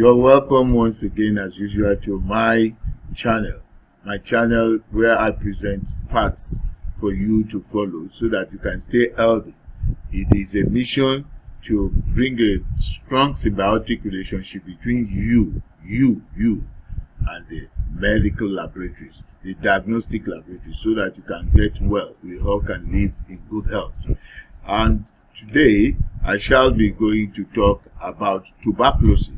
You're welcome once again, as usual, to my channel. My channel where I present facts for you to follow so that you can stay healthy. It is a mission to bring a strong symbiotic relationship between you, and the medical laboratories, the diagnostic laboratories, so that you can get well. We all can live in good health. And today, I shall be going to talk about tuberculosis.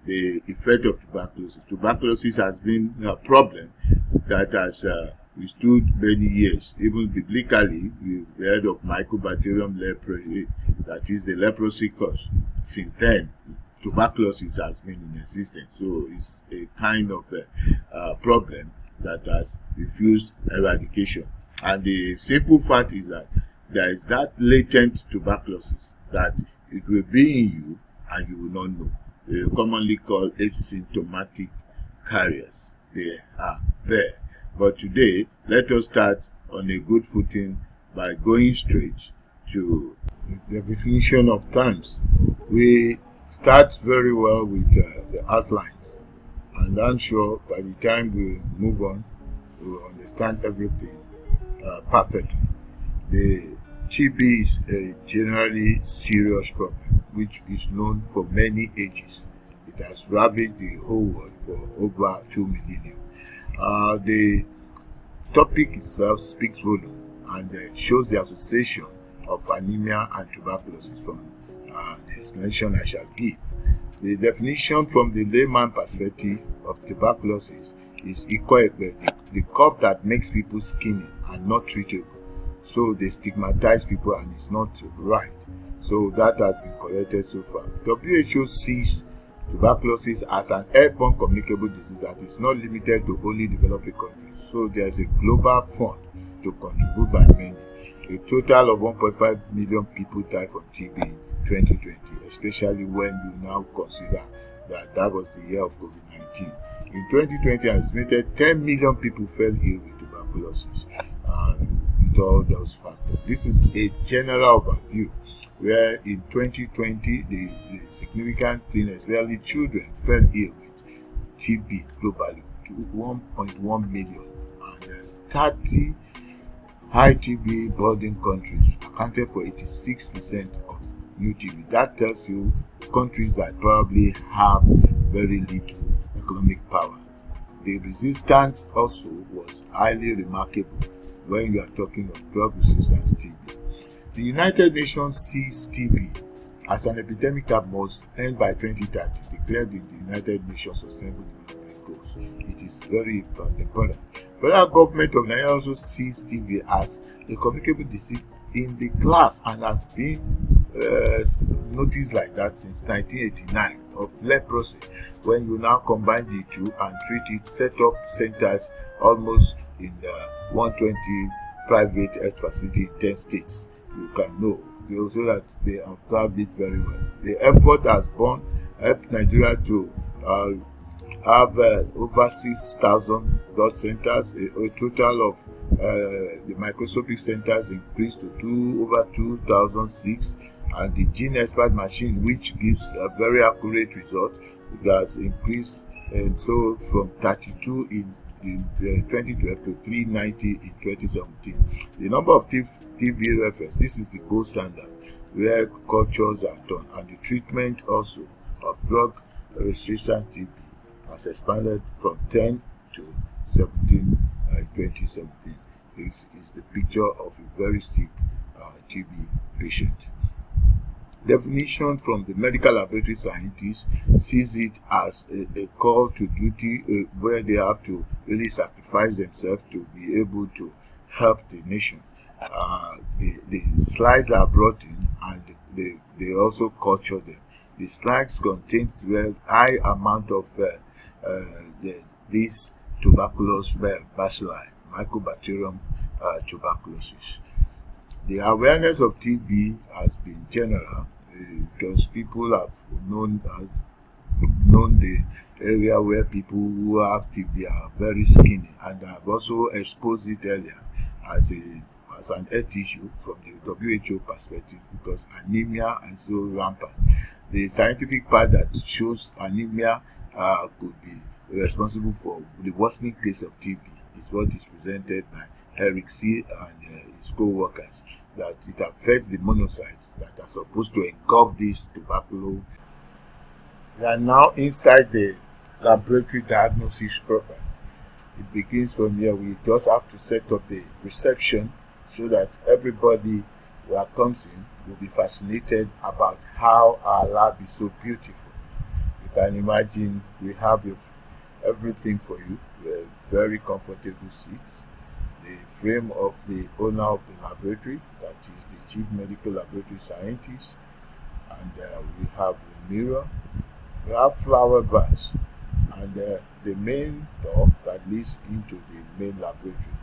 The effect of tuberculosis. Tuberculosis has been a problem that has withstood many years. Even biblically, we've heard of Mycobacterium leprae, that is the leprosy cause. Since then, tuberculosis has been in existence. So it's a kind of problem that has refused eradication. And the simple fact is that there is that latent tuberculosis that it will be in you and you will not know. They are commonly called asymptomatic carriers. They are there. But today, let us start on a good footing by going straight to the definition of terms. We start very well with the outlines, and I'm sure by the time we move on, we will understand everything perfectly. The TB is a generally serious problem which is known for many ages. It has ravaged the whole world for over 2 millennia. The topic itself speaks volume and shows the association of anemia and tuberculosis from the explanation I shall give. The definition from the layman perspective of tuberculosis is the cup that makes people skinny and not treatable. So they stigmatize people and it's not right. So that has been corrected so far. WHO sees tuberculosis as an airborne communicable disease that is not limited to only developing countries. So there is a global fund to contribute by many. A total of 1.5 million people died from TB in 2020, especially when you now consider that was the year of COVID-19. In 2020, an estimated 10 million people fell ill with tuberculosis. With all those factors. This is a general overview where in 2020 the significant thing, especially children, fell ill with TB globally to 1.1 million, and 30 high TB burden countries accounted for 86% of new TB. That tells you countries that probably have very little economic power. The resistance also was highly remarkable when you are talking of drug resistant TB. The United Nations sees TB as an epidemic that must end by 2030, declared in the United Nations Sustainable Development Goals. It is very important. Federal government of Nigeria also sees TB as a communicable disease in the class and has been noticed like that since 1989 of leprosy. When you now combine the two and treat it, set up centers almost in 120 private health facilities in 10 states. You can know so that they observed it very well. The effort has helped Nigeria to have over 6,000 blood centers. A total of the microscopic centers increased to over 2,006, and the gene expert machine, which gives a very accurate result, has increased, and so from 32 in 2012 to 390 in 2017. The number of TB reference, this is the gold standard where cultures are done, and the treatment also of drug resistant TB has expanded from 10 to 17 in 2017. This is the picture of a very sick TB patient. Definition from the medical laboratory scientists sees it as a call to duty where they have to really sacrifice themselves to be able to help the nation. The slides are brought in and they also culture them. The slides contain high amount of this tuberculosis bacilli, Mycobacterium tuberculosis. The awareness of TB has been general because people have known the area where people who have TB are very skinny, and have also exposed it earlier as a as an health issue from the WHO perspective, because anemia is so rampant. The scientific part that shows anemia could be responsible for the worsening case of TB is what is presented by Eric C. and his co-workers, that it affects the monocytes that are supposed to engulf this tuberculosis. We are now inside the laboratory diagnosis proper. It begins from here. We just have to set up the reception so that everybody who comes in will be fascinated about how our lab is so beautiful. You can imagine we have everything for you, very comfortable seats, the frame of the owner of the laboratory, that is the chief medical laboratory scientist, and we have the mirror, we have flower vase, and the main door that leads into the main laboratory.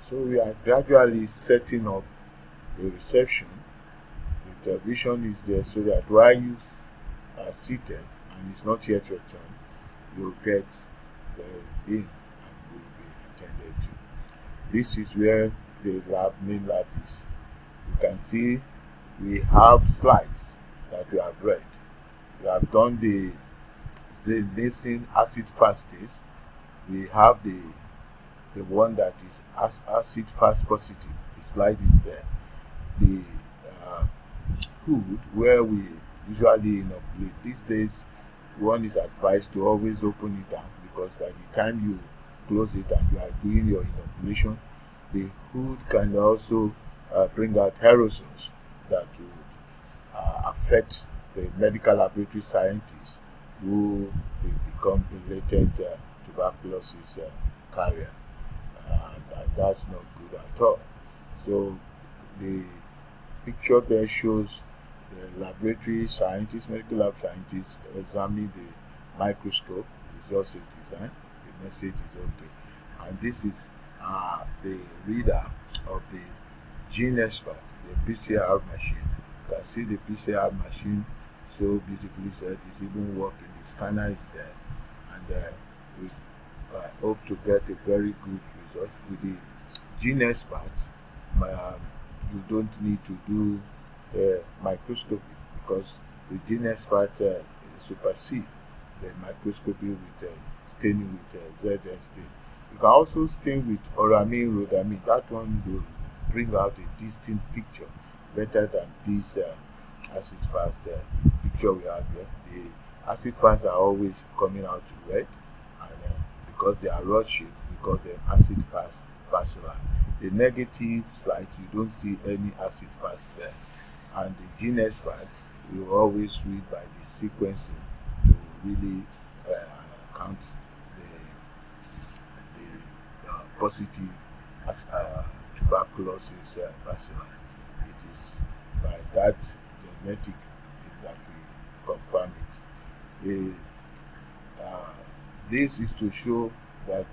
So we are gradually setting up the reception. The television is there so that while you are seated and it's not yet your turn, you'll get in and will be attended to. This is where the main lab is. You can see we have slides that we have read. We have done the nascent acid fast test. We have the one that is acid fast positive. The slide is there. The hood where we usually inoculate. These days, one is advised to always open it down, because by the time you close it and you are doing your inoculation, the hood can also bring out aerosols that will affect the medical laboratory scientists who will become related tuberculosis carrier, and that's not good at all. So the picture there shows the laboratory scientists, medical lab scientists examining the microscope. It's just a design. The message is okay. And this is the reader of the gene expert, the PCR machine. You can see the PCR machine so beautifully set. It's even working. The scanner is there, and we hope to get a very good result with the gene experts. You don't need to do microscopy, because the gene expert supersedes the microscopy with staining with ZN stain. You can also stain with oramine, rhodamine. That one will bring out a distinct picture better than this acid fast picture we have here. The acid fast are always coming out red, and because they are rod shaped, we call them acid fast bacilli. The negative slides, you don't see any acid fast there. And the gene expert will always read by the sequencing to really count the positive tuberculosis bacilli. It is by that genetic that we confirm it. This is to show that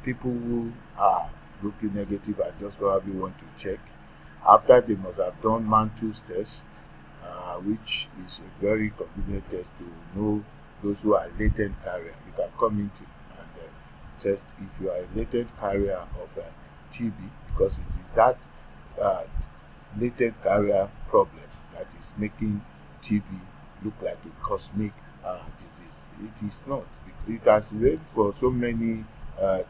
people who are looking negative and just probably want to check, after they must have done Mantoux test, which is a very convenient test to know those who are latent carrier. You can come into and test if you are a latent carrier of TB, because it is that latent carrier problem that is making TB look like a cosmic disease. It is not. It has reigned for so many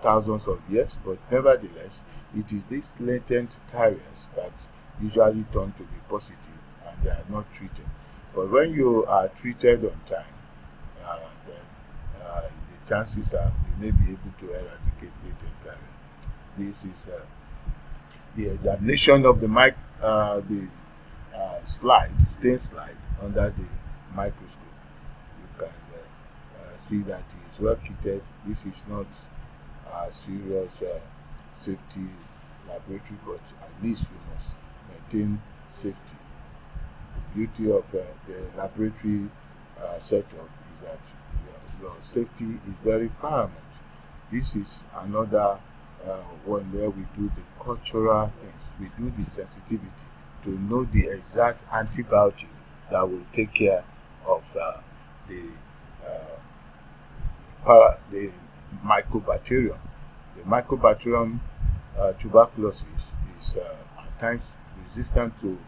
thousands of years, but nevertheless, it is these latent carriers that usually turn to be positive and they are not treated. But when you are treated on time, then the chances are you may be able to eradicate latent carrier. This is the examination of the slide, stain slide under the microscope. You can see that it is well treated. This is not a serious safety laboratory, but at least we must maintain safety. The beauty of the laboratory setup is that your safety is very paramount. This is another one where we do the cultural things. We do the sensitivity to know the exact antibiotic that will take care of the mycobacterium. The mycobacterium tuberculosis is at times resistant to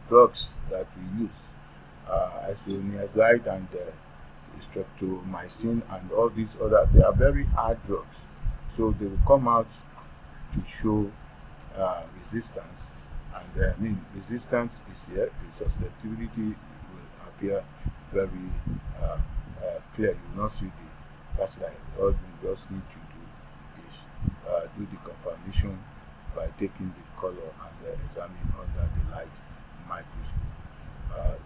drugs that we use, isoniazid and streptomycin and all these other. They are very hard drugs, so they will come out to show resistance. And I mean, resistance is here. The susceptibility will appear very clear. You will not see that's like all you just need to do is do the confirmation by taking the color and examine under the light microscope.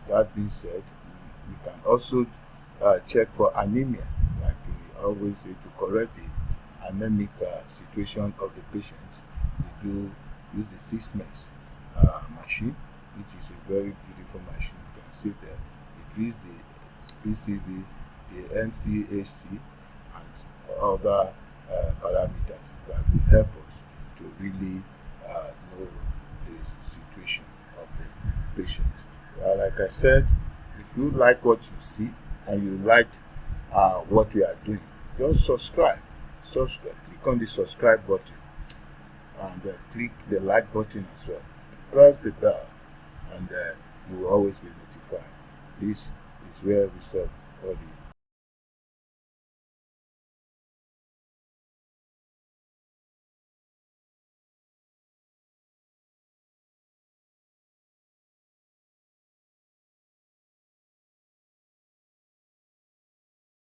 That being said, we can also check for anemia, like we always say, to correct the anemic situation of the patient. We do use the 6-mesh machine, which is a very beautiful machine. You can see there. It reads the PCV, the NCAC, and other parameters that will help us to really know the situation of the patient. Like I said, if you like what you see and you like what we are doing, just subscribe. Click on the subscribe button and click the like button as well. Press the bell and you will always be notified. This is where we stop all the